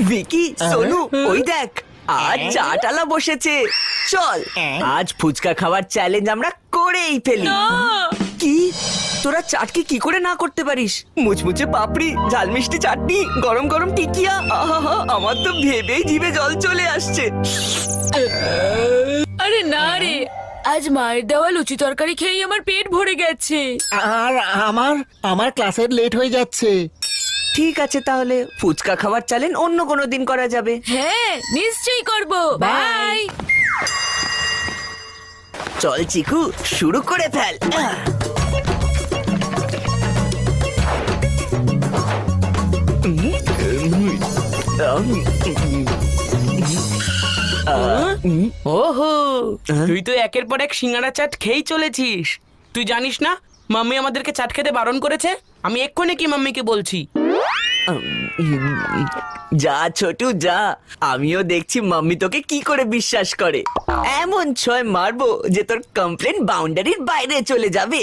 ভিকি, সোনু, ওই দেখ আজ চাটালা বসেছে। চল আজ ফুচকা খাওয়ার চ্যালেঞ্জ আমরা করেই ফেলি। কি তোরা চাটকে কি করে না করতে পারিস? মুচমুচে পাপড়ি, ঝাল মিষ্টি চাটনি, গরম গরম টিকিয়া, আহা, আমার তো ভেবেই জিভে জল চলে আসছে। আরে না রে, আজ মায়ের দেওয়া লুচি তরকারি খেয়েই আমার পেট ভরে গেছে। আর আমার ক্লাসের লেট হয়ে যাচ্ছে। ঠিক আছে, তাহলে ফুচকা খাওয়ার চ্যালেঞ্জ অন্য কোনো দিন করা যাবে। হ্যাঁ নিশ্চয়ই করব। বাই। চল চিকু, শুরু করে ফেল। ওহো, তুই তো একের পর এক সিঙ্গারা চাট খেয়েই চলেছিস। তুই জানিস না মাম্মি আমাদেরকে চাট খেতে বারণ করেছে? আমি এক্ষুনি কি মাম্মিকে বলছি। যা ছোটু যা, আমিও দেখছি মাম্মি তোকে কি করে বিশ্বাস করে। এমন ছয় মারবো যে তোর কমপ্লেন বাউন্ডারির বাইরে চলে যাবে।